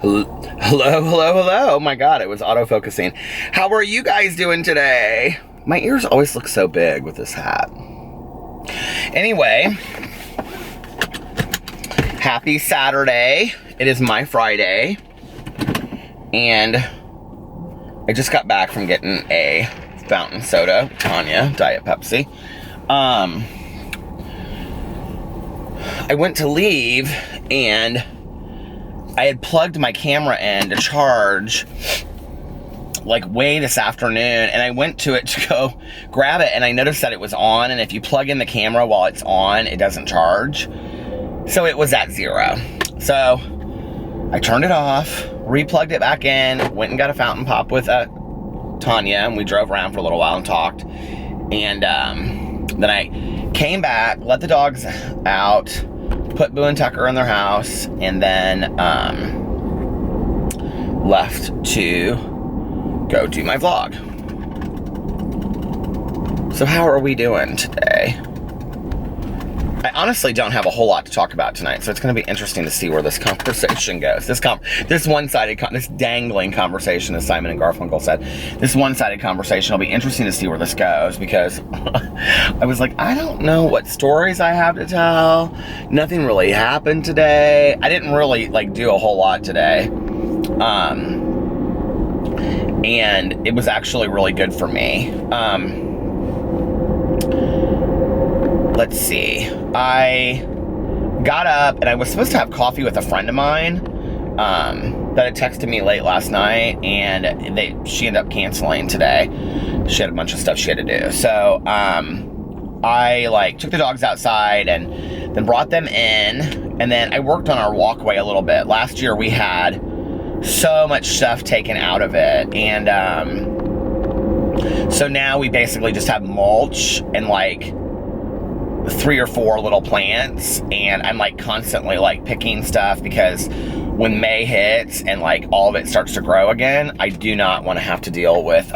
Hello. Oh my God, it was autofocusing. How are you guys doing today? My ears always look so big with this hat. Anyway, happy Saturday. It is my Friday. And I just got back from getting a fountain soda, Tanya, Diet Pepsi. I went to leave and I had plugged my camera in to charge like way this afternoon, and I went to it to go grab it and I noticed that it was on, and if you plug in the camera while it's on, it doesn't charge. So it was at 0. So I turned it off, replugged it back in, went and got a fountain pop with Tanya, and we drove around for a little while and talked. And then I came back, let the dogs out, put Boo and Tucker in their house, and then left to go do my vlog. So how are we doing today? I honestly don't have a whole lot to talk about tonight, so it's going to be interesting to see where this conversation goes. This dangling conversation, as Simon and Garfunkel said, this one-sided conversation will be interesting to see where this goes, because I was like, I don't know what stories I have to tell. Nothing really happened today. I didn't really do a whole lot today. And it was actually really good for me. Let's see. I got up and I was supposed to have coffee with a friend of mine that had texted me late last night, and she ended up canceling today. She had a bunch of stuff she had to do. So I took the dogs outside and then brought them in, and then I worked on our walkway a little bit. Last year we had so much stuff taken out of it, and so now we basically just have mulch and 3 or 4 little plants, and I'm constantly picking stuff, because when May hits and all of it starts to grow again, I do not want to have to deal with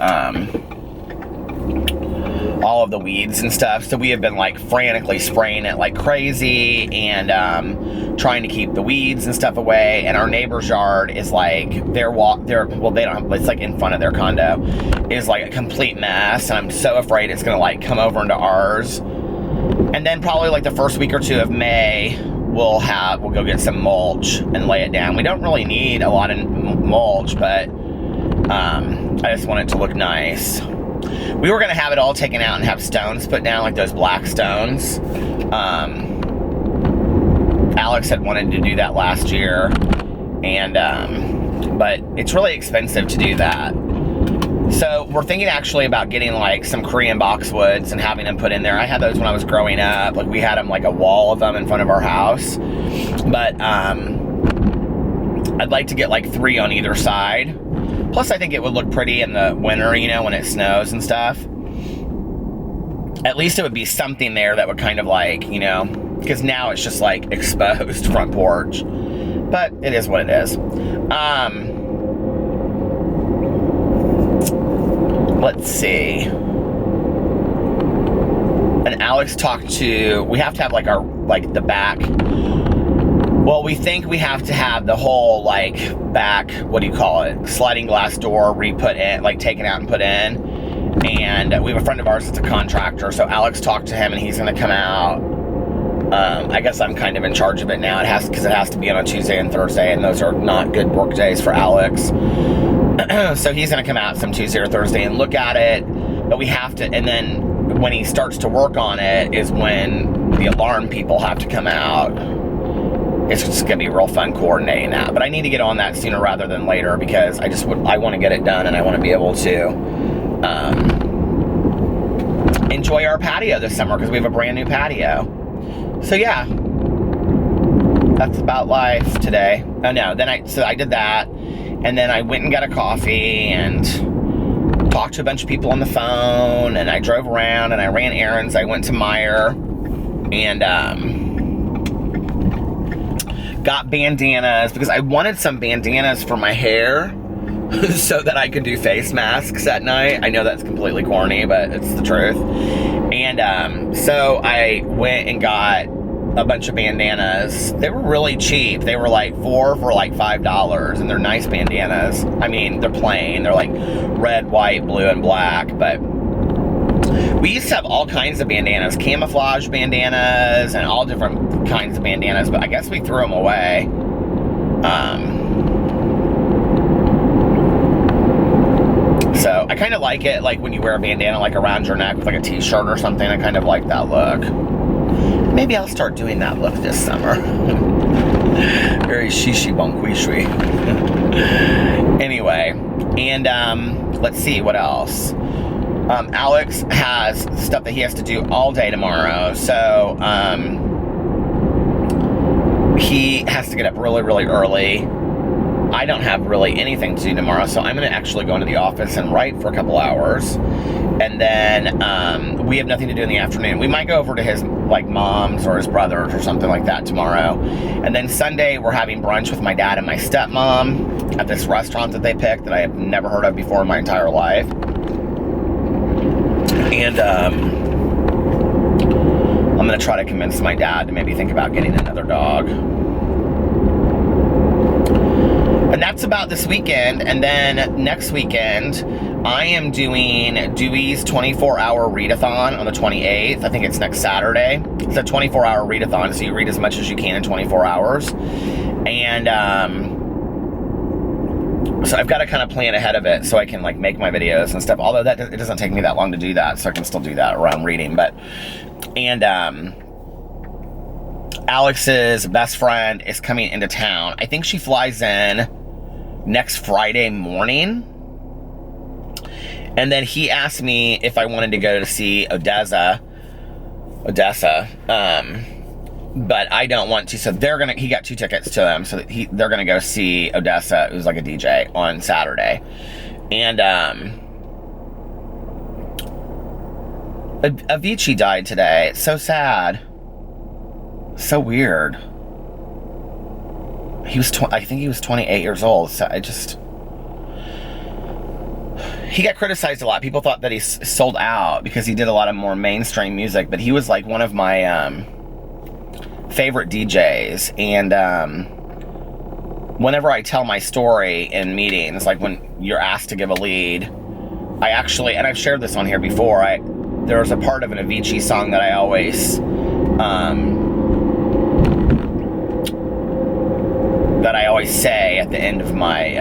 all of the weeds and stuff. So we have been frantically spraying it like crazy, and trying to keep the weeds and stuff away. And our neighbor's yard is they don't have, it's in front of their condo, is a complete mess, and I'm so afraid it's gonna come over into ours. And then probably the first week or 2 of May, we'll go get some mulch and lay it down. We don't really need a lot of mulch, but I just want it to look nice. We were gonna have it all taken out and have stones put down, those black stones. Alex had wanted to do that last year, and but it's really expensive to do that. So we're thinking actually about getting some Korean boxwoods and having them put in there. I had those when I was growing up. We had them a wall of them in front of our house. But I'd like to get 3 on either side. Plus I think it would look pretty in the winter, when it snows and stuff. At least it would be something there that would kind of because now it's just exposed front porch. But it is what it is. Let's see. And Alex talked to, we have to have our, the back. Well, we think we have to have the whole, back, what do you call it? Sliding glass door re-put in, taken out and put in. And we have a friend of ours that's a contractor, so Alex talked to him and he's gonna come out. I guess I'm kind of in charge of it now. Because it has to be on a Tuesday and Thursday, and those are not good work days for Alex. So he's going to come out some Tuesday or Thursday and look at it, but we have to, and then when he starts to work on it is when the alarm people have to come out. It's just going to be real fun coordinating that, but I need to get on that sooner rather than later, because I want to get it done, and I want to be able to enjoy our patio this summer, because we have a brand new patio. So yeah, that's about life today. Oh no, so I did that. And then I went and got a coffee and talked to a bunch of people on the phone, and I drove around and I ran errands. I went to Meijer and got bandanas, because I wanted some bandanas for my hair so that I could do face masks at night. I know that's completely corny, but it's the truth. And so I went and got a bunch of bandanas. They were really cheap. They were like 4 for like $5, and they're nice bandanas. I mean, they're plain. They're like red, white, blue, and black, but we used to have all kinds of bandanas, camouflage bandanas, and all different kinds of bandanas, but I guess we threw them away. So I kind of like it, like when you wear a bandana like around your neck with like a t-shirt or something. I kind of like that look. Maybe I'll start doing that look this summer. Very shishi bonquishui. Anyway, and let's see what else. Alex has stuff that he has to do all day tomorrow, so he has to get up really, really early. I don't have really anything to do tomorrow, so I'm going to actually go into the office and write for a couple hours. And then we have nothing to do in the afternoon. We might go over to his like mom's or his brother's or something like that tomorrow. And then Sunday we're having brunch with my dad and my stepmom at this restaurant that they picked that I have never heard of before in my entire life. And I'm going to try to convince my dad to maybe think about getting another dog. And that's about this weekend. And then next weekend, I am doing Dewey's 24-hour readathon on the 28th. I think it's next Saturday. It's a 24-hour readathon, so you read as much as you can in 24 hours. And so I've got to kind of plan ahead of it so I can like make my videos and stuff. Although it doesn't take me that long to do that, so I can still do that around reading. And Alex's best friend is coming into town. I think she flies in next Friday morning. And then he asked me if I wanted to go to see Odessa. But I don't want to, so he got 2 tickets to them, so they're gonna go see Odessa, who's like a DJ, on Saturday. And Avicii died today. It's so sad. So weird. I think he was 28 years old, so he got criticized a lot. People thought that he sold out because he did a lot of more mainstream music, but he was like one of my favorite DJs. And whenever I tell my story in meetings, like when you're asked to give a lead, I actually, and I've shared this on here before, there's a part of an Avicii song that I always say at the end of my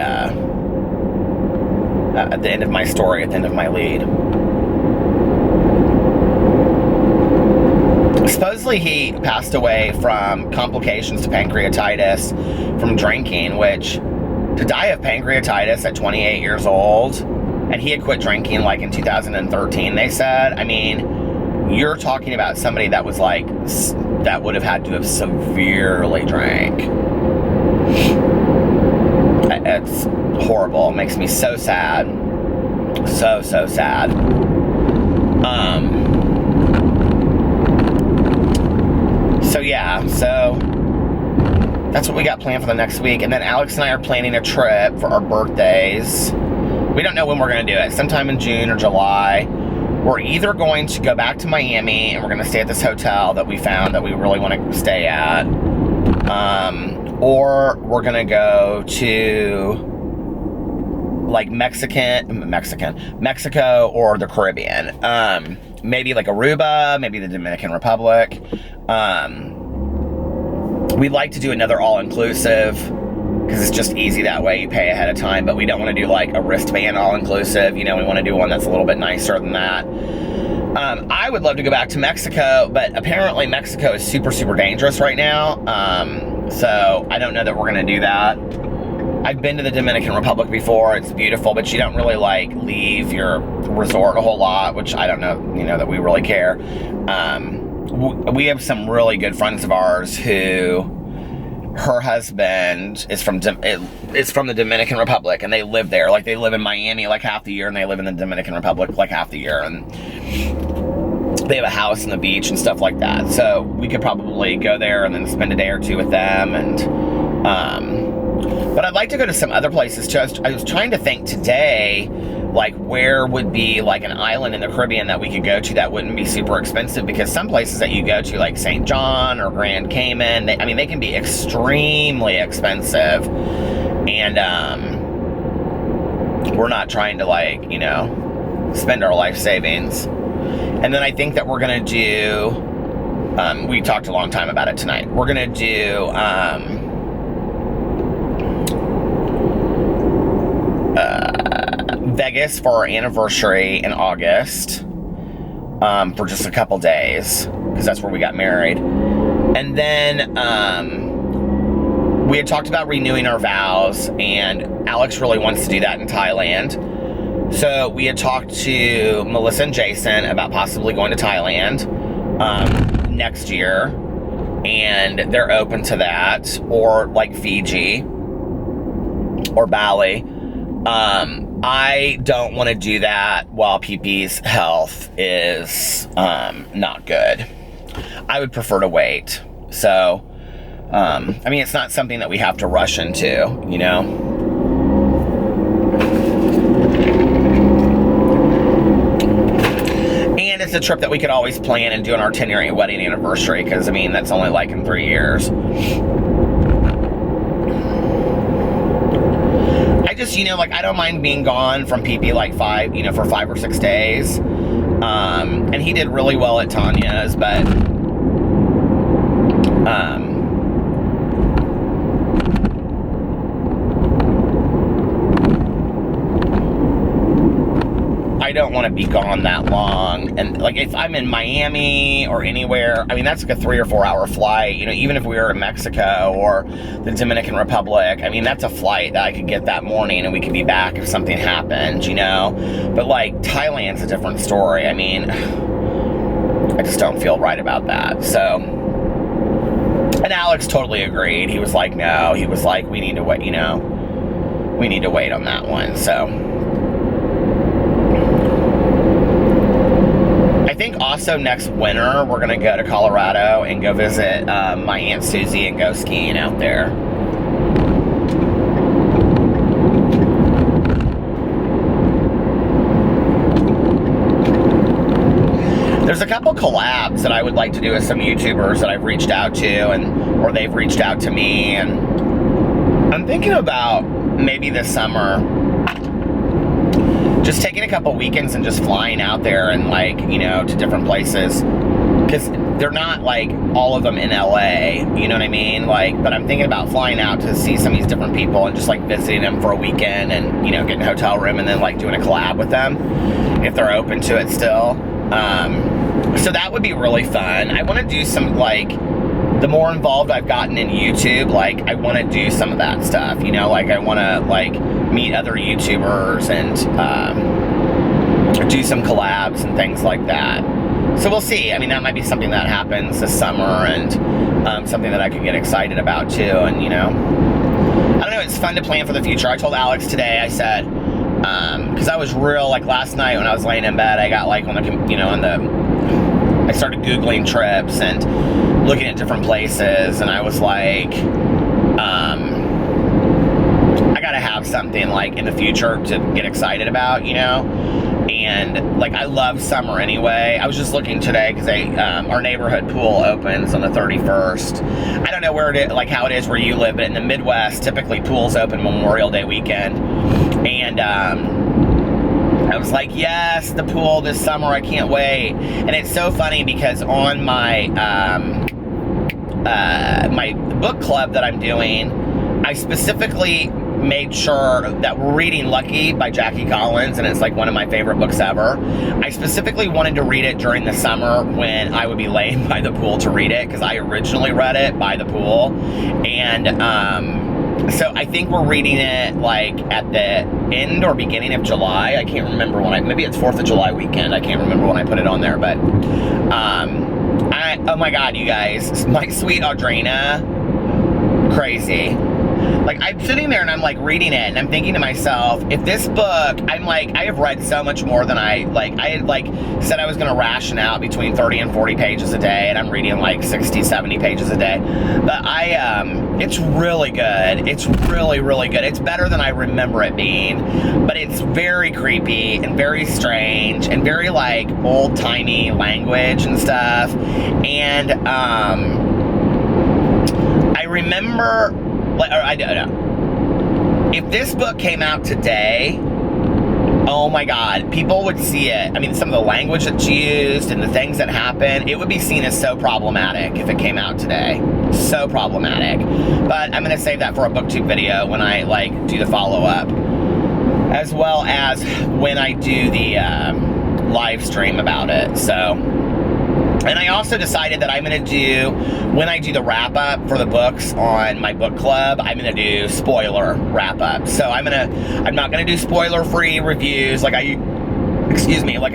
story, at the end of my lead. Supposedly he passed away from complications to pancreatitis from drinking, which to die of pancreatitis at 28 years old, and he had quit drinking like in 2013, they said. I mean, you're talking about somebody that was like, that would have had to have severely drank. It's horrible. It makes me so sad. So sad. So yeah, so that's what we got planned for the next week. And then Alex and I are planning a trip for our birthdays. We don't know when we're going to do it. Sometime in June or July. We're either going to go back to Miami and we're going to stay at this hotel that we found that we really want to stay at. Or we're going to go to like Mexico or the Caribbean. Maybe like Aruba, maybe the Dominican Republic. We'd like to do another all-inclusive because it's just easy that way. You pay ahead of time, but we don't want to do like a wristband all-inclusive. You know, we want to do one that's a little bit nicer than that. I would love to go back to Mexico, but apparently Mexico is super, super dangerous right now. So I don't know that we're going to do that. I've been to the Dominican Republic before. It's beautiful, but you don't really like leave your resort a whole lot, which I don't know, you know, that we really care. We have some really good friends of ours who, her husband is from the Dominican Republic, and they live there. Like, they live in Miami like half the year, and they live in the Dominican Republic like half the year, and they have a house on the beach and stuff like that. So we could probably go there and then spend a day or two with them. And but I'd like to go to some other places too. I was trying to think today. like where would be like an island in the Caribbean that we could go to that wouldn't be super expensive, because some places that you go to, like St. John or Grand Cayman, they can be extremely expensive. And we're not trying to, like, you know, spend our life savings. And then I think that we're going to do, we talked a long time about it tonight. We're going to do Vegas for our anniversary in August, for just a couple days, because that's where we got married. And then we had talked about renewing our vows, and Alex really wants to do that in Thailand. So we had talked to Melissa and Jason about possibly going to Thailand next year, and they're open to that, or like Fiji or Bali. I don't want to do that while PP's health is not good. I would prefer to wait. So, I mean, it's not something that we have to rush into, you know? And it's a trip that we could always plan and do on our 10-year wedding anniversary, because, I mean, that's only like in 3 years. I just, you know, like, I don't mind being gone from PP like for 5 or 6 days. And he did really well at Tanya's, but I don't want to be gone that long. And like, if I'm in Miami or anywhere, I mean, that's like a 3 or 4 hour flight. You know, even if we were in Mexico or the Dominican Republic, I mean, that's a flight that I could get that morning and we could be back if something happened, you know? But like, Thailand's a different story. I mean, I just don't feel right about that. So, and Alex totally agreed. He was like, no, he was like, we need to wait, you know, we need to wait on that one. So, I think also next winter we're gonna go to Colorado and go visit my Aunt Susie and go skiing out there. There's a couple collabs that I would like to do with some YouTubers that I've reached out to, or they've reached out to me, and I'm thinking about maybe this summer just taking a couple weekends and just flying out there and, like, you know, to different places, because they're not like all of them in LA, you know what I mean? Like, but I'm thinking about flying out to see some of these different people and just like visiting them for a weekend and, you know, getting a hotel room and then like doing a collab with them if they're open to it still. So that would be really fun. I want to do some, like, the more involved I've gotten in YouTube, like, I want to do some of that stuff, you know, like, I want to, like, meet other YouTubers and do some collabs and things like that. So we'll see. I mean, that might be something that happens this summer, and something that I could get excited about too. And, you know, I don't know, it's fun to plan for the future. I told Alex today, I said, because I was real, like, last night when I was laying in bed, I got, like, on the, you know, I started Googling trips and looking at different places, and I was like, I gotta have something, like, in the future to get excited about, you know? And, like, I love summer anyway. I was just looking today, because our neighborhood pool opens on the 31st. I don't know where it is, like, how it is where you live, but in the Midwest, typically pools open Memorial Day weekend. And, I was like, yes, the pool this summer, I can't wait. And it's so funny because on my my book club that I'm doing, I specifically made sure that we're reading Lucky by Jackie Collins, and it's like one of my favorite books ever. I specifically wanted to read it during the summer when I would be laying by the pool to read it, because I originally read it by the pool. And so I think we're reading it like at the end or beginning of July. I can't remember when maybe it's 4th of July weekend. I can't remember when I put it on there, but oh my God, you guys, my sweet Audrina, crazy. like, I'm sitting there and I'm like reading it and I'm thinking to myself, if this book, I'm like, I have read so much more than I had like said I was going to ration out between 30 and 40 pages a day, and I'm reading like 60, 70 pages a day. But it's really good. It's really, really good. It's better than I remember it being, but it's very creepy and very strange and very like old-timey language and stuff. And I remember, like, or I don't know, if this book came out today, oh my God, people would see it. I mean, some of the language that's used and the things that happen, it would be seen as so problematic if it came out today. So problematic. But I'm going to save that for a BookTube video when I like do the follow-up, as well as when I do the live stream about it. So, and I also decided that I'm going to do, when I do the wrap-up for the books on my book club, I'm going to do spoiler wrap-up. So I'm not going to do spoiler-free reviews like I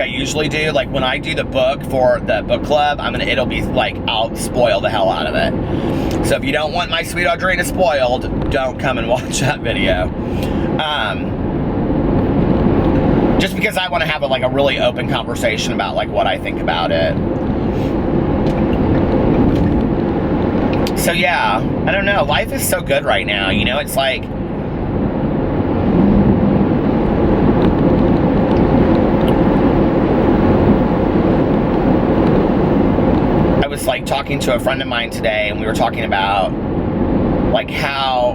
usually do. Like when I do the book for the book club, it'll be like, I'll spoil the hell out of it. So if you don't want my sweet Audrina spoiled, don't come and watch that video. Just because I want to have a really open conversation about like what I think about it. So yeah, I don't know. Life is so good right now. You know, it's like, I was like talking to a friend of mine today, and we were talking about like how,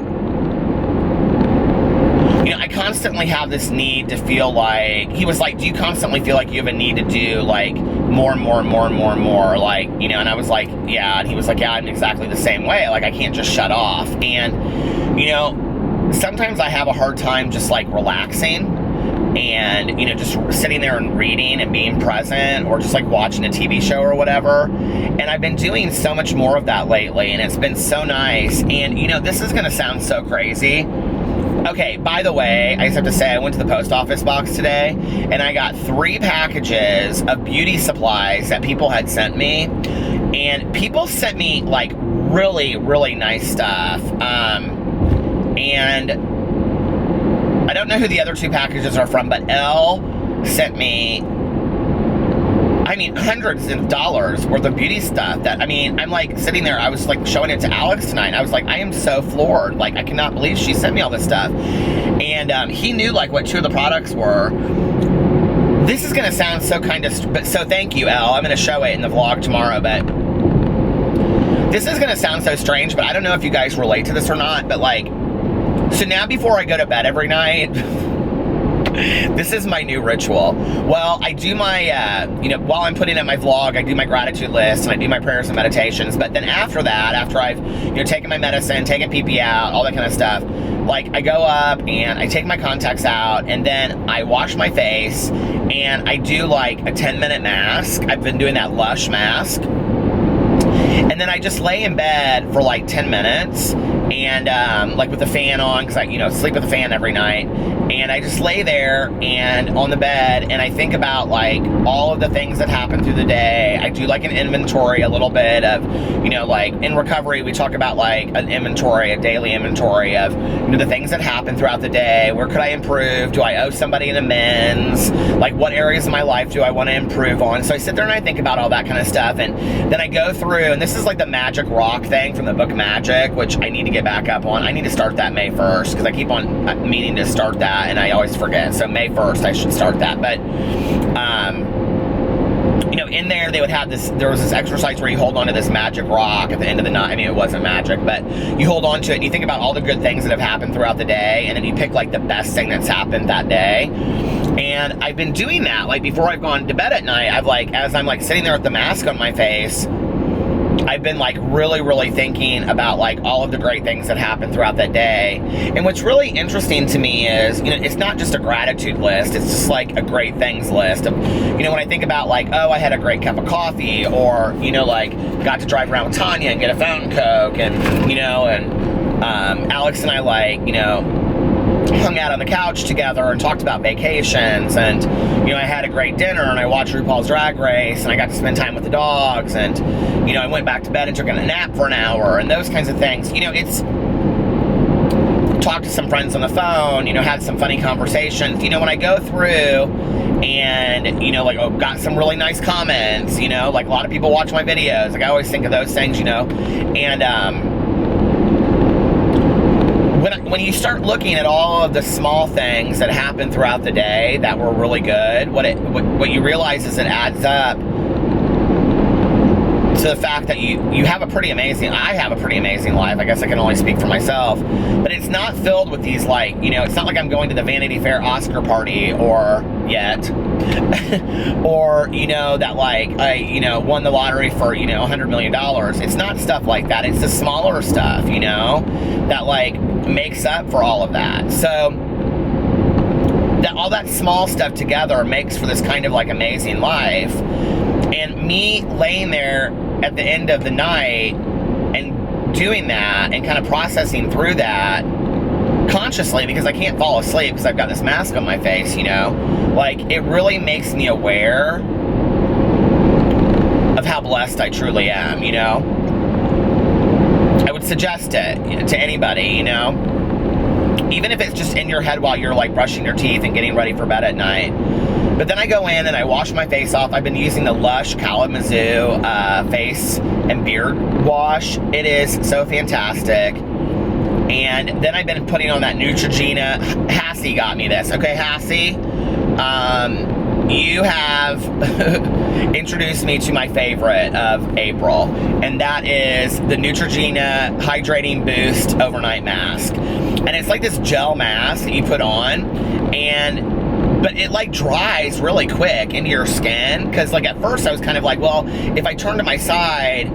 you know, I constantly have this need to feel like, he was like, do you constantly feel like you have a need to do like more and more and more and more and more, like, you know? And I was like, yeah. And he was like, yeah, I'm exactly the same way. Like, I can't just shut off. And, you know, sometimes I have a hard time just like relaxing and, you know, just sitting there and reading and being present, or just like watching a TV show or whatever. And I've been doing so much more of that lately, and it's been so nice. And, you know, this is gonna sound so crazy. Okay, by the way, I just have to say, I went to the post office box today, and I got 3 packages of beauty supplies that people had sent me. And people sent me, like, really, really nice stuff. And I don't know who the other 2 packages are from, but Elle sent me, I mean, hundreds of dollars worth of beauty stuff that, I mean, I'm like sitting there, I was like showing it to Alex tonight, and I was like, I am so floored. Like, I cannot believe she sent me all this stuff. And he knew like what 2 of the products were. This is gonna sound so kind of, but so thank you, Elle. I'm gonna show it in the vlog tomorrow, but this is gonna sound so strange, but I don't know if you guys relate to this or not, but like, so now before I go to bed every night, this is my new ritual. Well, I do my, you know, while I'm putting in my vlog, I do my gratitude list, and I do my prayers and meditations. But then after that, after I've, you know, taken my medicine, taken PP out, all that kind of stuff, like, I go up and I take my contacts out, and then I wash my face, and I do like a 10-minute mask. I've been doing that Lush mask. And then I just lay in bed for like 10 minutes, and like with the fan on, because I, you know, sleep with the fan every night. And I just lay there and on the bed, and I think about like all of the things that happen through the day. I do like an inventory, a little bit of, you know, like in recovery, we talk about like an inventory, a daily inventory of, you know, the things that happen throughout the day. Where could I improve? Do I owe somebody an amends? Like, what areas of my life do I want to improve on? So I sit there and I think about all that kind of stuff, and then I go through, and this is like the magic rock thing from the book Magic, which I need to get back up on. I need to start that May 1st, because I keep on meaning to start that, and I always forget. So May 1st, I should start that. But, you know, in there, they would have this, there was this exercise where you hold on to this magic rock at the end of the night. I mean, it wasn't magic, but you hold on to it, and you think about all the good things that have happened throughout the day, and then you pick, like, the best thing that's happened that day. And I've been doing that, like, before I've gone to bed at night. I've, like, as I'm, like, sitting there with the mask on my face, I've been like really, really thinking about like all of the great things that happened throughout that day. And what's really interesting to me is, you know, it's not just a gratitude list, it's just like a great things list of, you know, when I think about like, oh, I had a great cup of coffee, or, you know, like got to drive around with Tanya and get a fountain Coke, and, you know, and Alex and I, like, you know, hung out on the couch together and talked about vacations, and, you know, I had a great dinner, and I watched RuPaul's Drag Race, and I got to spend time with the dogs, and, you know, I went back to bed and took a nap for an hour, and those kinds of things. You know, it's, talked to some friends on the phone, you know, had some funny conversations. You know, when I go through and, you know, like, oh, got some really nice comments, you know, like a lot of people watch my videos. Like I always think of those things, you know, and when you start looking at all of the small things that happen throughout the day that were really good, what you realize is it adds up to the fact that you have a pretty amazing, I have a pretty amazing life. I guess I can only speak for myself, but it's not filled with these, like, you know, it's not like I'm going to the Vanity Fair Oscar party or yet, or, you know, that like I, you know, won the lottery for, you know, $100 million. It's not stuff like that. It's the smaller stuff, you know, that like makes up for all of that. So that all that small stuff together makes for this kind of like amazing life. And me laying there at the end of the night and doing that and kind of processing through that consciously, because I can't fall asleep because I've got this mask on my face, you know, like it really makes me aware of how blessed I truly am, you know. I would suggest it to anybody, you know, even if it's just in your head while you're like brushing your teeth and getting ready for bed at night. But then I go in and I wash my face off. I've been using the Lush Kalamazoo face and beard wash. It is so fantastic. And then I've been putting on that Neutrogena. Hassie got me this. Okay, Hassie, you have introduced me to my favorite of April, and that is the Neutrogena Hydrating Boost Overnight Mask. And it's like this gel mask that you put on, but it like dries really quick into your skin, because like at first I was kind of like, well, if I turn to my side,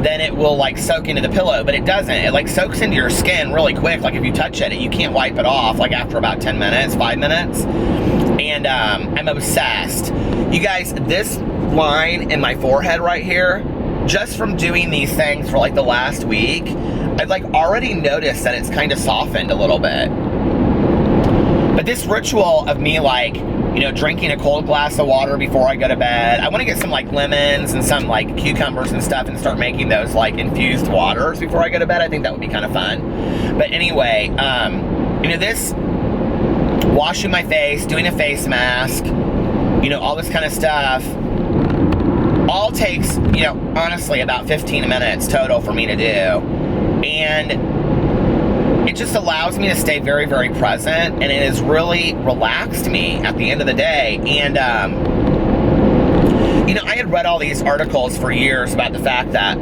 then it will like soak into the pillow, but it doesn't. It like soaks into your skin really quick. Like if you touch it, you can't wipe it off like after about 10 minutes, 5 minutes. And I'm obsessed. You guys, this line in my forehead right here, just from doing these things for like the last week, I've like already noticed that it's kind of softened a little bit. But this ritual of me like, you know, drinking a cold glass of water before I go to bed, I want to get some like lemons and some like cucumbers and stuff and start making those like infused waters before I go to bed. I think that would be kind of fun. But anyway, you know, this washing my face, doing a face mask, you know, all this kind of stuff, all takes, you know, honestly about 15 minutes total for me to do. And it just allows me to stay very, very present, and it has really relaxed me at the end of the day. And, you know, I had read all these articles for years about the fact that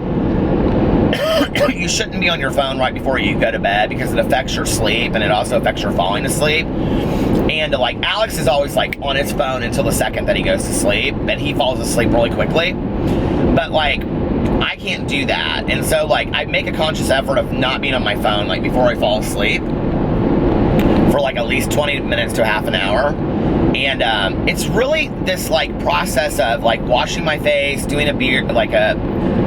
you shouldn't be on your phone right before you go to bed because it affects your sleep, and it also affects your falling asleep. And, like, Alex is always, like, on his phone until the second that he goes to sleep, and he falls asleep really quickly. But, like, I can't do that. And so, like, I make a conscious effort of not being on my phone, like, before I fall asleep for, like, at least 20 minutes to half an hour. And it's really this, like, process of, like, washing my face, doing a beard, like, a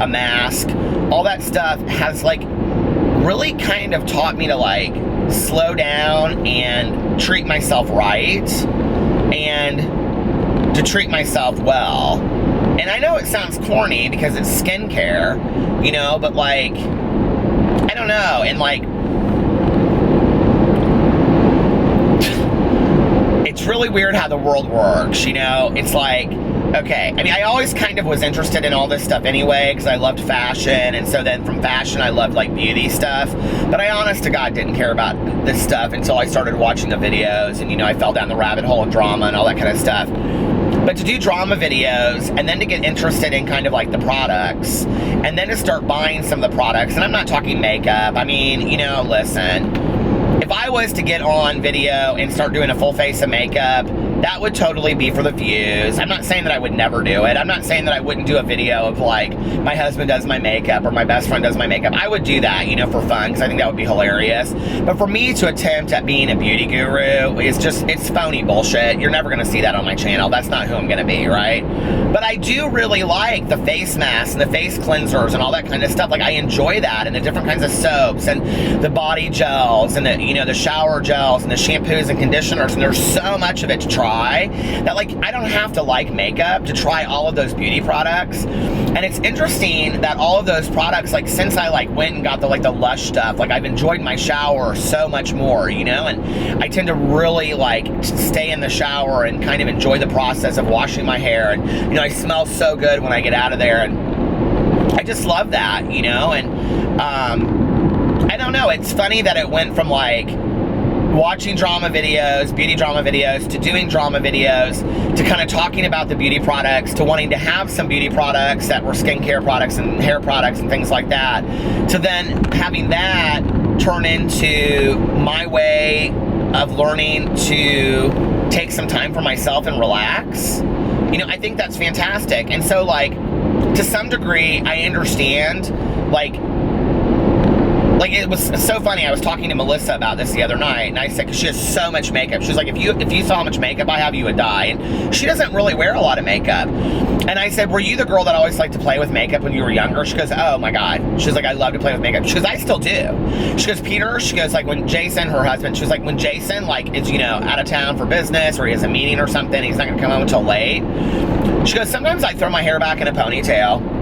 mask. All that stuff has, like, really kind of taught me to, like, slow down and treat myself right and to treat myself well. And I know it sounds corny because it's skincare, you know, but like, I don't know. And like, it's really weird how the world works, you know? It's like, okay, I mean, I always kind of was interested in all this stuff anyway, because I loved fashion, and so then from fashion, I loved, like, beauty stuff, but I honest to God didn't care about this stuff until I started watching the videos, and, you know, I fell down the rabbit hole of drama and all that kind of stuff. But to do drama videos, and then to get interested in kind of like the products, and then to start buying some of the products, and I'm not talking makeup, I mean, you know, listen, if I was to get on video and start doing a full face of makeup, that would totally be for the views. I'm not saying that I would never do it. I'm not saying that I wouldn't do a video of like, my husband does my makeup or my best friend does my makeup. I would do that, you know, for fun, because I think that would be hilarious. But for me to attempt at being a beauty guru is just, it's phony bullshit. You're never gonna see that on my channel. That's not who I'm gonna be, right? But I do really like the face masks and the face cleansers and all that kind of stuff. Like, I enjoy that, and the different kinds of soaps and the body gels and the, you know, the shower gels and the shampoos and conditioners, and there's so much of it to try. try, that like I don't have to like makeup to try all of those beauty products. And it's interesting that all of those products, like since I like went and got the like the Lush stuff, like I've enjoyed my shower so much more, you know, and I tend to really like stay in the shower and kind of enjoy the process of washing my hair, and you know, I smell so good when I get out of there, and I just love that, you know. And I don't know, it's funny that it went from like watching drama videos, beauty drama videos, to doing drama videos, to kind of talking about the beauty products, to wanting to have some beauty products that were skincare products and hair products and things like that, to then having that turn into my way of learning to take some time for myself and relax. You know, I think that's fantastic. And so like, to some degree, I understand, like it was so funny. I was talking to Melissa about this the other night, and I said, because she has so much makeup. She was like, if you saw how much makeup I have, you would die. And she doesn't really wear a lot of makeup. And I said, were you the girl that always liked to play with makeup when you were younger? She goes, oh my God. She was like, I love to play with makeup. She goes, I still do. She goes, Peter, she goes, like when Jason, her husband, she was like, when Jason like is, you know, out of town for business, or he has a meeting or something, he's not gonna come home until late. She goes, sometimes I throw my hair back in a ponytail.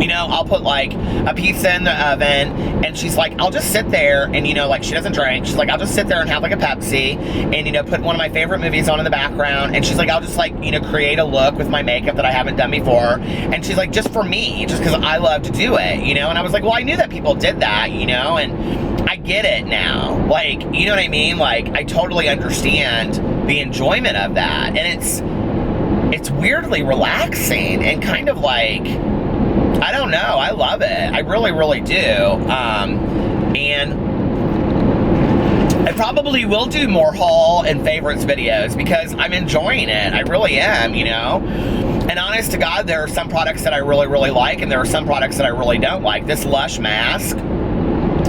You know, I'll put like a pizza in the oven, and she's like, I'll just sit there, and you know, like she doesn't drink. She's like, I'll just sit there and have like a Pepsi, and you know, put one of my favorite movies on in the background. And she's like, I'll just like, you know, create a look with my makeup that I haven't done before. And she's like, just for me, just because I love to do it, you know. And I was like, well, I knew that people did that, you know, and I get it now. Like, you know what I mean? Like, I totally understand the enjoyment of that, and it's weirdly relaxing and kind of like, I don't know, I love it. I really, really do. And I probably will do more haul and favorites videos because I'm enjoying it. I really am, you know. And honest to God, there are some products that I really, really like, and there are some products that I really don't like. This Lush mask,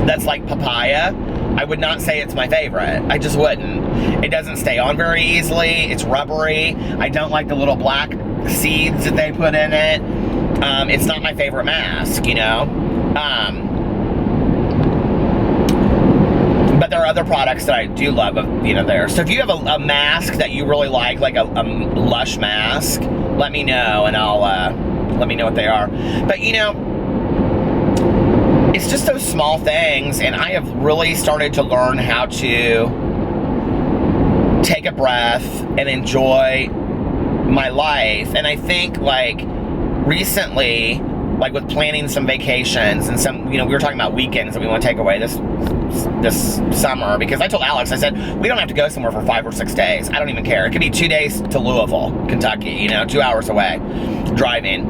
that's like papaya, I would not say it's my favorite. I just wouldn't. It doesn't stay on very easily. It's rubbery. I don't like the little black seeds that they put in it. It's not my favorite mask, you know. But there are other products that I do love, you know, there. So if you have a mask that you really like a Lush mask, let me know, and I'll let me know what they are. But you know, it's just those small things, and I have really started to learn how to take a breath and enjoy my life. And I think like recently, like with planning some vacations and some, you know, we were talking about weekends that we want to take away this summer, because I told Alex, I said, we don't have to go somewhere for 5 or 6 days. I don't even care. It could be 2 days to Louisville, Kentucky, you know, 2 hours away driving.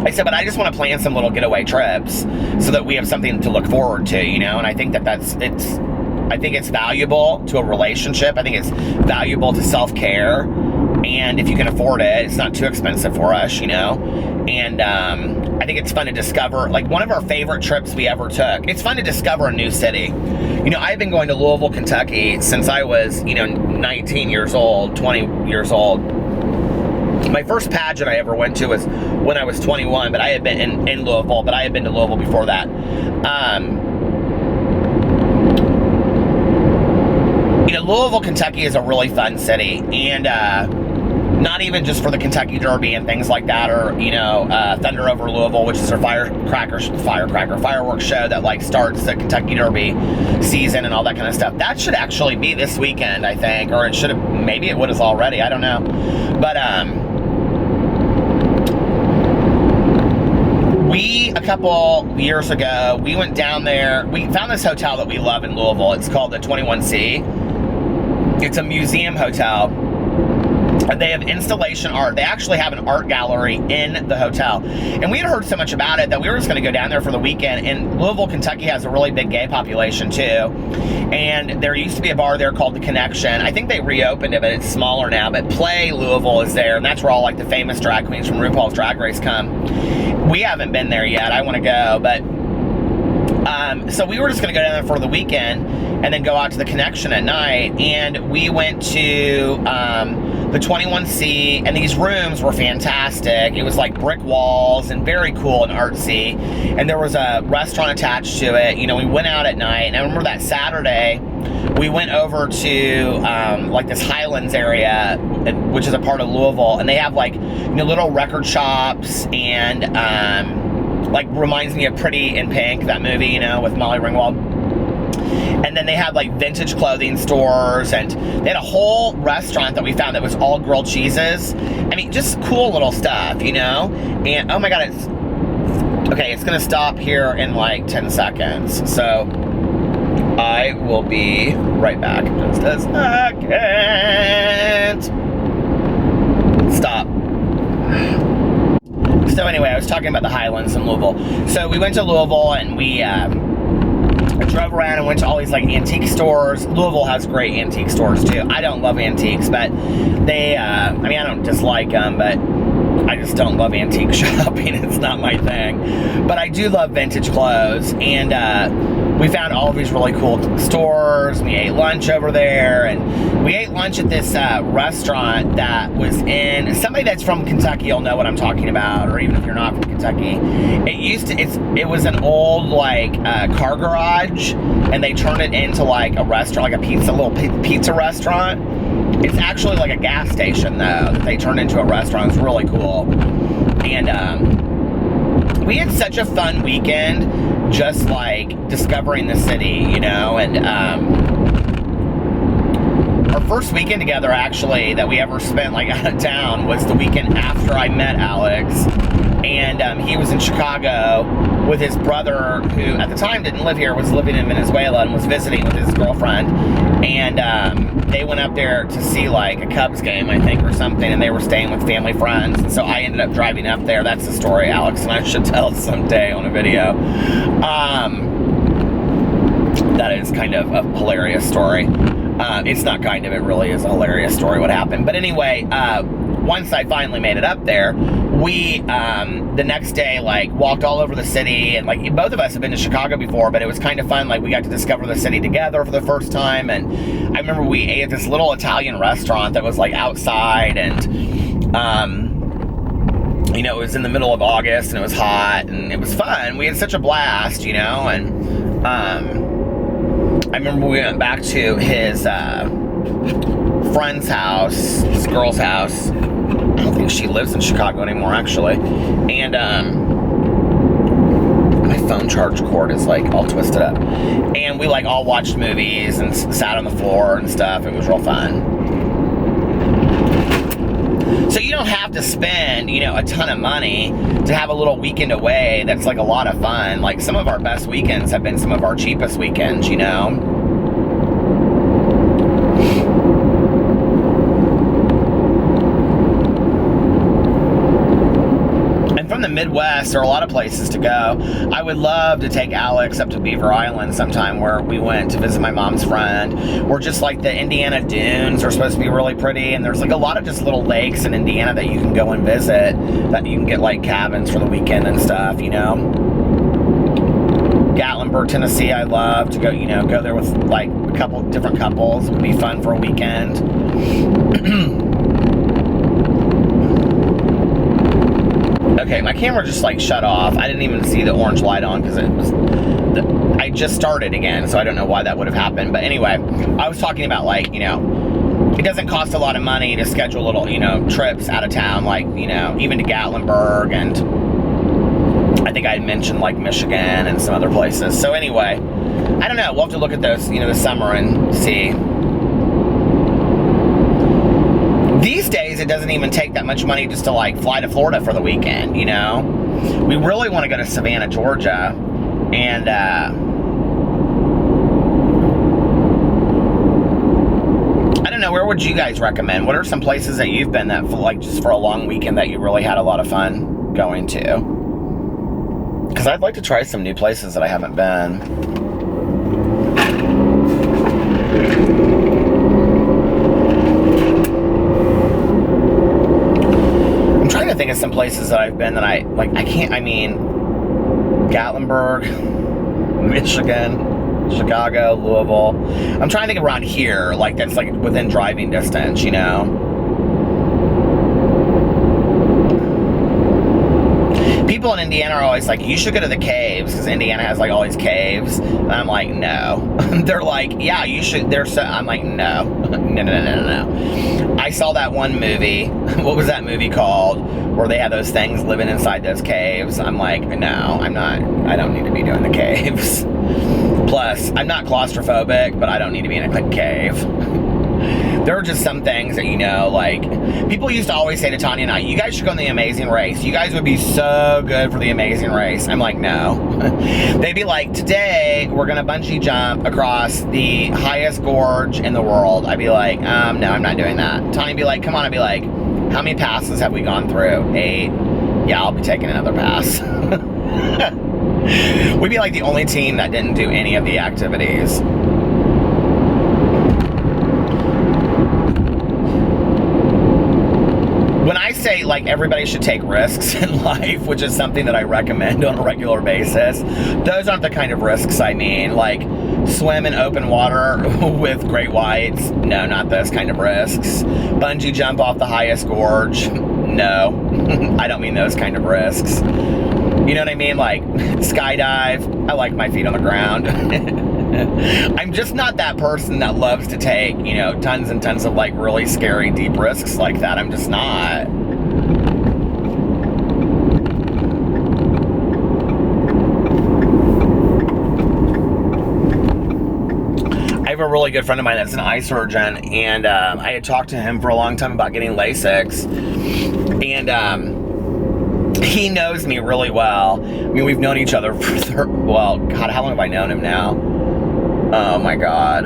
I said, but I just want to plan some little getaway trips so that we have something to look forward to, you know. And I think that I think it's valuable to a relationship. I think it's valuable to self-care. And if you can afford it, it's not too expensive for us, you know. And I think it's fun to discover, like one of our favorite trips we ever took, it's fun to discover a new city. You know, I've been going to Louisville, Kentucky since I was, you know, 19 years old, 20 years old. My first pageant I ever went to was when I was 21, but I had been in Louisville, but I had been to Louisville before that. You know, Louisville, Kentucky is a really fun city, and not even just for the Kentucky Derby and things like that, or, you know, Thunder Over Louisville, which is our fireworks show that like starts the Kentucky Derby season and all that kind of stuff. That should actually be this weekend, I think, or it should have, maybe it would have already, I don't know. But a couple years ago, we went down there. We found this hotel that we love in Louisville. It's called the 21C. It's a museum hotel. They have installation art. They actually have an art gallery in the hotel. And we had heard so much about it that we were just going to go down there for the weekend. And Louisville, Kentucky has a really big gay population too. And there used to be a bar there called The Connection. I think they reopened it, but it's smaller now. But Play Louisville is there, and that's where all like the famous drag queens from RuPaul's Drag Race come. We haven't been there yet. I want to go, but So we were just going to go down there for the weekend and then go out to the Connection at night. And we went to the 21C, and these rooms were fantastic. It was like brick walls and very cool and artsy. And there was a restaurant attached to it. You know, we went out at night. And I remember that Saturday, we went over to like this Highlands area, which is a part of Louisville. And they have like, you know, little record shops and like reminds me of Pretty in Pink, that movie, you know, with Molly Ringwald. And then they had like vintage clothing stores, and they had a whole restaurant that we found that was all grilled cheeses. I mean, just cool little stuff, you know? And oh my God, it's gonna stop here in like 10 seconds. So I will be right back in just a second. Stop. So anyway, I was talking about the Highlands in Louisville. So we went to Louisville, and we drove around and went to all these like antique stores. Louisville has great antique stores too. I don't love antiques, but they, I mean, I don't dislike them, but I just don't love antique shopping. It's not my thing. But I do love vintage clothes, and we found all of these really cool stores. We ate lunch over there, and we ate lunch at this restaurant that was in, somebody that's from Kentucky will know what I'm talking about, or even if you're not from Kentucky. It was an old like car garage, and they turned it into like a restaurant, like a little pizza restaurant. It's actually like a gas station though, that they turned into a restaurant. It's really cool. And we had such a fun weekend, just like discovering the city, you know. And our first weekend together, actually, that we ever spent like out of town was the weekend after I met Alex. And he was in Chicago with his brother, who at the time didn't live here, was living in Venezuela and was visiting with his girlfriend. And they went up there to see like a Cubs game, I think, or something, and they were staying with family friends. And so I ended up driving up there. That's the story, Alex, and I should tell it someday on a video. That is kind of a hilarious story. It's not kind of, it really is a hilarious story what happened. But anyway, once I finally made it up there, we, the next day, like, walked all over the city, and, like, both of us have been to Chicago before, but it was kind of fun. Like, we got to discover the city together for the first time, and I remember we ate at this little Italian restaurant that was, like, outside, and, you know, it was in the middle of August, and it was hot, and it was fun. We had such a blast, you know, and, I remember we went back to his, friend's house, this girl's house. I don't think she lives in Chicago anymore, actually. And my phone charge cord is like all twisted up. And we like all watched movies and sat on the floor and stuff. It was real fun. So you don't have to spend, you know, a ton of money to have a little weekend away that's like a lot of fun. Like some of our best weekends have been some of our cheapest weekends, you know. From the Midwest, there are a lot of places to go. I would love to take Alex up to Beaver Island sometime, where we went to visit my mom's friend. Or just like the Indiana dunes are supposed to be really pretty, and there's like a lot of just little lakes in Indiana that you can go and visit, that you can get like cabins for the weekend and stuff, you know. Gatlinburg, Tennessee, I love to go, you know, go there with like a couple different couples. It would be fun for a weekend. Okay, my camera just like shut off. I didn't even see the orange light on because it was, I just started again, so I don't know why that would have happened. But anyway, I was talking about like, you know, it doesn't cost a lot of money to schedule little, you know, trips out of town, like, you know, even to Gatlinburg, and I think I had mentioned like Michigan and some other places. So anyway, I don't know, we'll have to look at those, you know, this summer and see. These days, it doesn't even take that much money just to like fly to Florida for the weekend, you know? We really want to go to Savannah, Georgia, and I don't know, where would you guys recommend? What are some places that you've been that for like just for a long weekend that you really had a lot of fun going to? Because I'd like to try some new places that I haven't been. I'm trying to think of some places that I've been that I mean, Gatlinburg, Michigan, Chicago, Louisville. I'm trying to think around here, like that's like within driving distance, you know. People in Indiana are always like, you should go to the caves because Indiana has like all these caves. And I'm like, no. They're like, yeah, you should. I'm like, no. No. I saw that one movie. What was that movie called? Where they had those things living inside those caves. I'm like, no, I don't need to be doing the caves. Plus, I'm not claustrophobic, but I don't need to be in a cave. There are just some things that, you know, like, people used to always say to Tanya and I, you guys should go on The Amazing Race. You guys would be so good for The Amazing Race. I'm like, no. They'd be like, today, we're going to bungee jump across the highest gorge in the world. I'd be like, no, I'm not doing that. Tanya would be like, come on. I'd be like, how many passes have we gone through? 8. Yeah, I'll be taking another pass. We'd be like the only team that didn't do any of the activities. When I say, like, everybody should take risks in life, which is something that I recommend on a regular basis, those aren't the kind of risks I mean. Like, swim in open water with great whites, no, not those kind of risks. Bungee jump off the highest gorge, no. I don't mean those kind of risks. You know what I mean? Like, skydive, I like my feet on the ground. I'm just not that person that loves to take, you know, tons and tons of like really scary deep risks like that. I'm just not. I have a really good friend of mine that's an eye surgeon, and I had talked to him for a long time about getting LASIX, and he knows me really well. I mean, we've known each other for, well, God, how long have I known him now? Oh my God.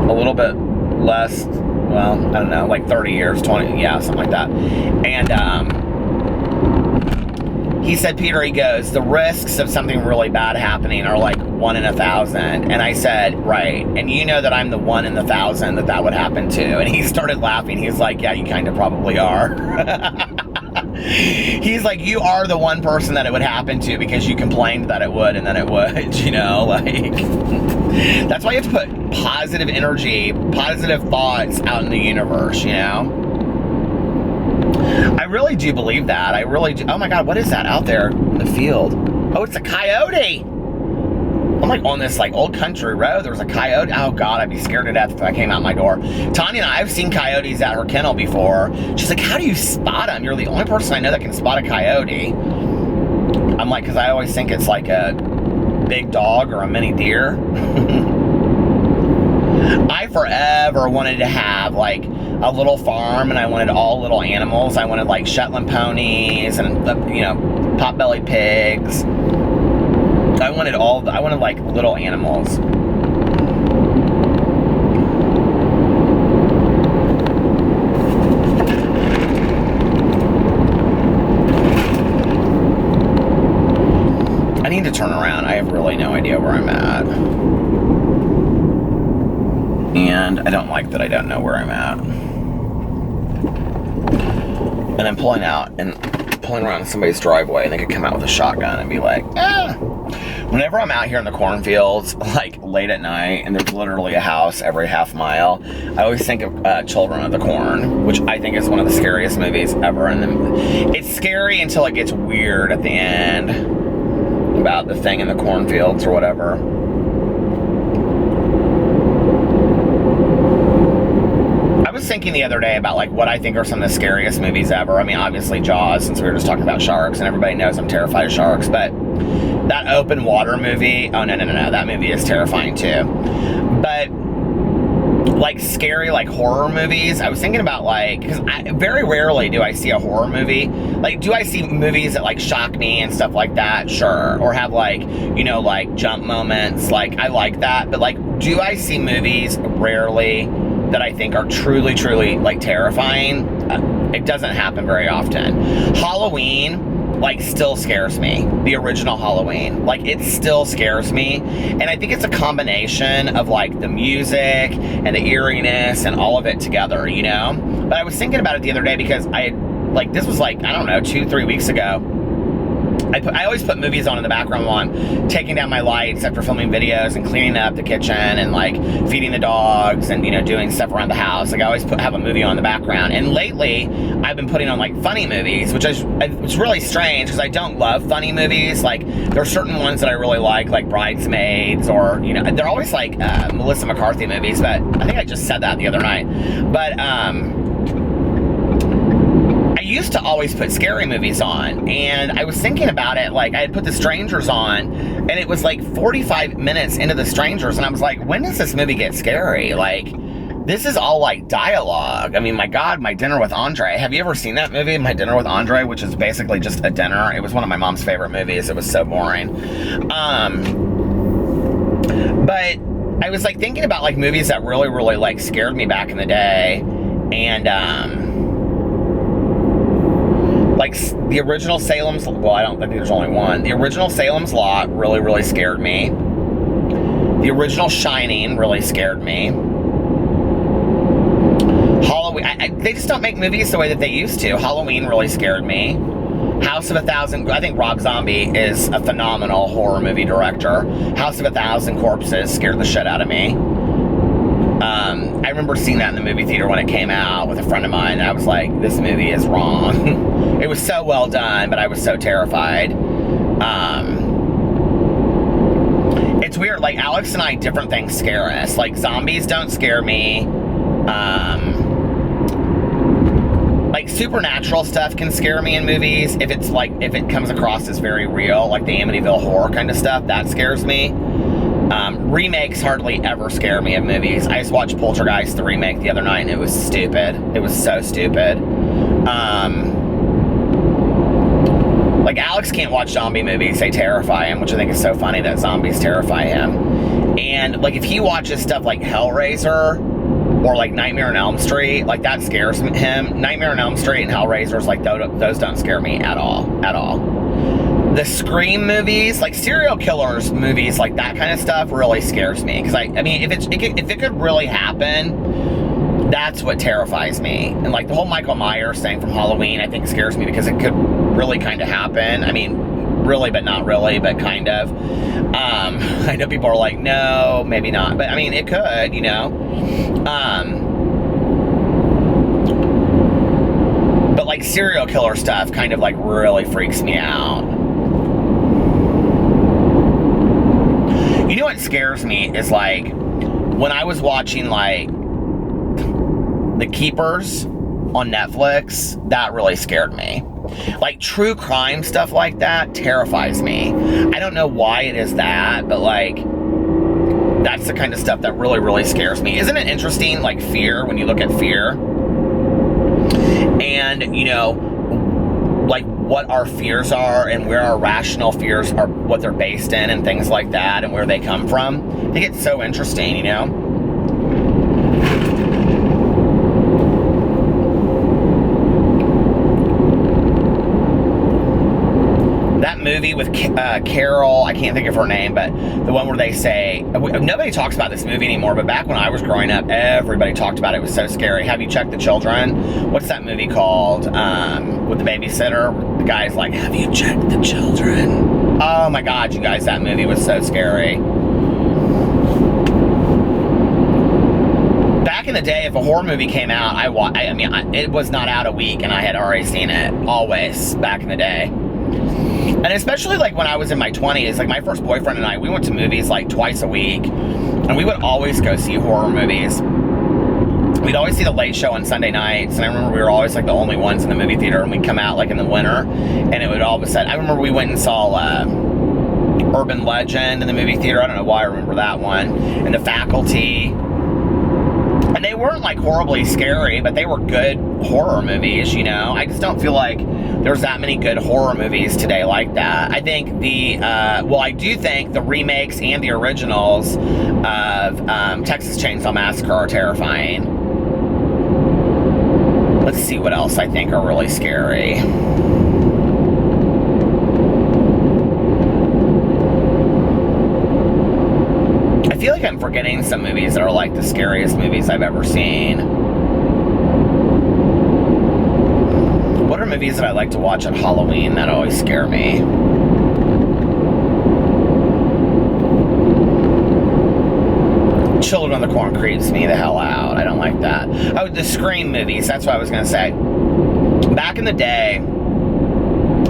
A little bit less, well, I don't know, like 30 years, 20, yeah, something like that. And he said, Peter, he goes, the risks of something really bad happening are like 1 in 1,000. And I said, right. And you know that I'm the 1 in 1,000 that would happen to. And he started laughing. He's like, yeah, you kind of probably are. He's like, you are the one person that it would happen to because you complained that it would, and then it would, you know, like, that's why you have to put positive energy, positive thoughts out in the universe, you know? I really do believe that. I really do. Oh my God, what is that out there in the field? Oh, it's a coyote. I'm like on this like old country road. There was a coyote. Oh God, I'd be scared to death if I came out my door. Tanya and I have seen coyotes at her kennel before. She's like, how do you spot them? You're the only person I know that can spot a coyote. I'm like, because I always think it's like a big dog or a mini deer. I forever wanted to have like a little farm, and I wanted all little animals. I wanted like Shetland ponies and, you know, pot-bellied pigs. I wanted like little animals. I need to turn around. I have really no idea where I'm at. And I don't like that I don't know where I'm at. And I'm pulling around somebody's driveway, and they could come out with a shotgun and be like, ah. Whenever I'm out here in the cornfields, like late at night, and there's literally a house every half mile, I always think of Children of the Corn, which I think is one of the scariest movies ever. And it's scary until it gets weird at the end about the thing in the cornfields or whatever. I was thinking the other day about like what I think are some of the scariest movies ever. I mean, obviously Jaws, since we were just talking about sharks, and everybody knows I'm terrified of sharks, but that open water movie, oh no, that movie is terrifying too. But like scary, like horror movies, I was thinking about like, because very rarely do I see a horror movie. Like, do I see movies that like shock me and stuff like that? Sure. Or have like, you know, like jump moments, like I like that. But like, do I see movies rarely that I think are truly, truly like terrifying? It doesn't happen very often. Halloween, like, still scares me. The original Halloween, like, it still scares me. And I think it's a combination of like the music and the eeriness and all of it together, you know? But I was thinking about it the other day because I had, like, this was like, I don't know, 2-3 weeks ago. I always put movies on in the background while I'm taking down my lights after filming videos and cleaning up the kitchen and like feeding the dogs and, you know, doing stuff around the house. Like I always have a movie on in the background. And lately I've been putting on like funny movies, which is really strange because I don't love funny movies. Like there are certain ones that I really like Bridesmaids, or, you know, they're always like Melissa McCarthy movies, but I think I just said that the other night. But I used to always put scary movies on, and I was thinking about it, like I had put The Strangers on, and it was like 45 minutes into The Strangers, and I was like, when does this movie get scary? Like, this is all like dialogue. I mean, my God, My Dinner with Andre. Have you ever seen that movie, My Dinner with Andre, which is basically just a dinner? It was one of my mom's favorite movies. It was so boring. But I was like thinking about like movies that really like scared me back in the day, and like the original Salem's, well, I don't think there's only one. The original Salem's Lot really scared me. The original Shining really scared me. Halloween, they just don't make movies the way that they used to. Halloween really scared me. House of a Thousand, I think Rob Zombie is a phenomenal horror movie director. House of a Thousand Corpses scared the shit out of me. I remember seeing that in the movie theater when it came out with a friend of mine, and I was like, this movie is wrong. It was so well done, but I was so terrified. It's weird, like Alex and I, different things scare us. Like zombies don't scare me. Like supernatural stuff can scare me in movies if it comes across as very real, like the Amityville Horror kind of stuff, that scares me. Remakes hardly ever scare me of movies. I just watched Poltergeist, the remake, the other night, and it was stupid. It was so stupid. Like, Alex can't watch zombie movies. They terrify him, which I think is so funny that zombies terrify him. And, like, if he watches stuff like Hellraiser or, like, Nightmare on Elm Street, like, that scares him. Nightmare on Elm Street and Hellraisers, like, those don't scare me at all. At all. The Scream movies, like serial killers movies, like that kind of stuff really scares me. Because, I mean, if it could really happen, that's what terrifies me. And, like, the whole Michael Myers thing from Halloween, I think scares me because it could really kind of happen. I mean, really, but not really, but kind of. I know people are like, no, maybe not. But, I mean, it could, you know. But, like, serial killer stuff kind of, like, really freaks me out. You know what scares me is, like, when I was watching, like, The Keepers on Netflix, that really scared me. Like, true crime stuff like that terrifies me. I don't know why it is that, but, like, that's the kind of stuff that really scares me. Isn't it interesting, like, fear, when you look at fear? And, you know, like, what our fears are and where our rational fears are, what they're based in and things like that, and where they come from. I think it's so interesting, you know? That movie with Carol, I can't think of her name, but the one where they say, nobody talks about this movie anymore, but back when I was growing up, everybody talked about it. It was so scary. Have you checked the children? What's that movie called? With the babysitter? The guy's like, have you checked the children? Oh my God, you guys, that movie was so scary. Back in the day, if a horror movie came out, I mean, it was not out a week and I had already seen it. Always, back in the day. And especially, like, when I was in my 20s, like, my first boyfriend and I, we went to movies, like, twice a week. And we would always go see horror movies. We'd always see The Late Show on Sunday nights. And I remember we were always, like, the only ones in the movie theater. And we'd come out, like, in the winter. And it would all of a sudden... I remember we went and saw Urban Legend in the movie theater. I don't know why I remember that one. And The Faculty. And they weren't, like, horribly scary, but they were good horror movies, you know? I just don't feel like there's that many good horror movies today like that. I think I do think the remakes and the originals of Texas Chainsaw Massacre are terrifying. Let's see what else I think are really scary. I feel like I'm forgetting some movies that are like the scariest movies I've ever seen. What are movies that I like to watch at Halloween that always scare me? Children of the Corn creeps me the hell out. I don't like that. Oh, the Scream movies. That's what I was going to say. Back in the day,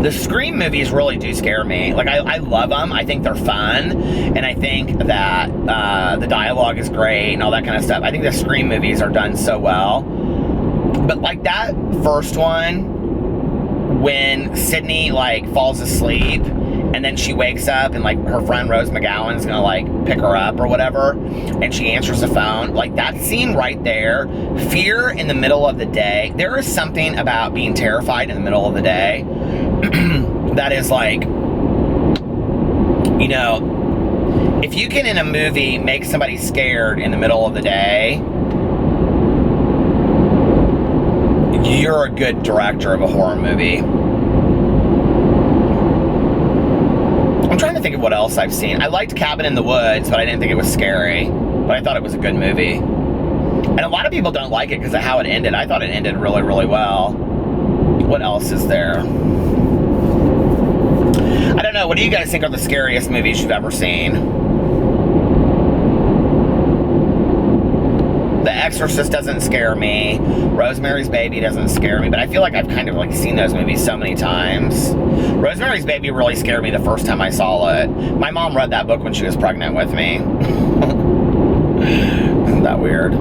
the Scream movies really do scare me. Like, I love them. I think they're fun. And I think that the dialogue is great and all that kind of stuff. I think the Scream movies are done so well. But, like, that first one, when Sydney, like, falls asleep and then she wakes up and, like, her friend Rose McGowan's gonna, like, pick her up or whatever, and she answers the phone. Like, that scene right there, fear in the middle of the day. There is something about being terrified in the middle of the day that is like, you know, if you can in a movie make somebody scared in the middle of the day, you're a good director of a horror movie. I'm trying to think of what else I've seen. I liked Cabin in the Woods, but I didn't think it was scary. But I thought it was a good movie. And a lot of people don't like it because of how it ended. I thought it ended really, really well. What else is there? I don't know. What do you guys think are the scariest movies you've ever seen? The Exorcist doesn't scare me. Rosemary's Baby doesn't scare me, but I feel like I've kind of like seen those movies so many times. Rosemary's Baby really scared me the first time I saw it. My mom read that book when she was pregnant with me. Isn't that weird?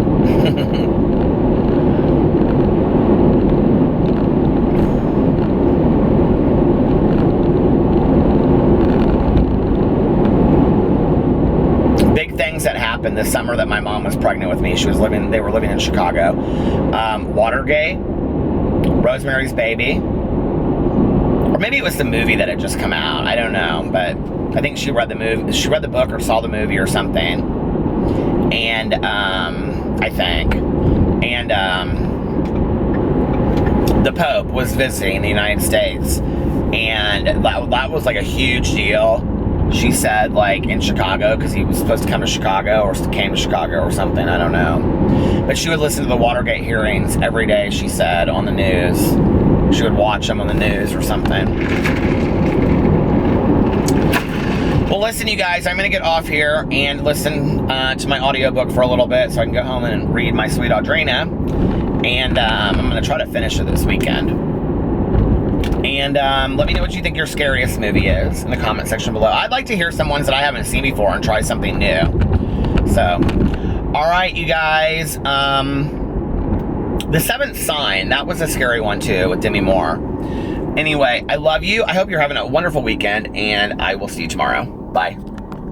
That happened this summer that my mom was pregnant with me. They were living in Chicago. Watergate, Rosemary's Baby, or maybe it was the movie that had just come out. I don't know, but I think she read the book or saw the movie or something. And the Pope was visiting the United States, and that was like a huge deal. She said, like, in Chicago, because he was supposed to come to Chicago, or came to Chicago or something, I don't know. But she would listen to the Watergate hearings every day, she said, on the news. She would watch them on the news or something. Well, listen, you guys, I'm going to get off here and listen to my audiobook for a little bit so I can go home and read my sweet Audrina. And I'm going to try to finish it this weekend. And let me know what you think your scariest movie is in the comment section below. I'd like to hear some ones that I haven't seen before and try something new. So, alright, you guys. The Seventh Sign, that was a scary one too with Demi Moore. Anyway, I love you. I hope you're having a wonderful weekend, and I will see you tomorrow. Bye.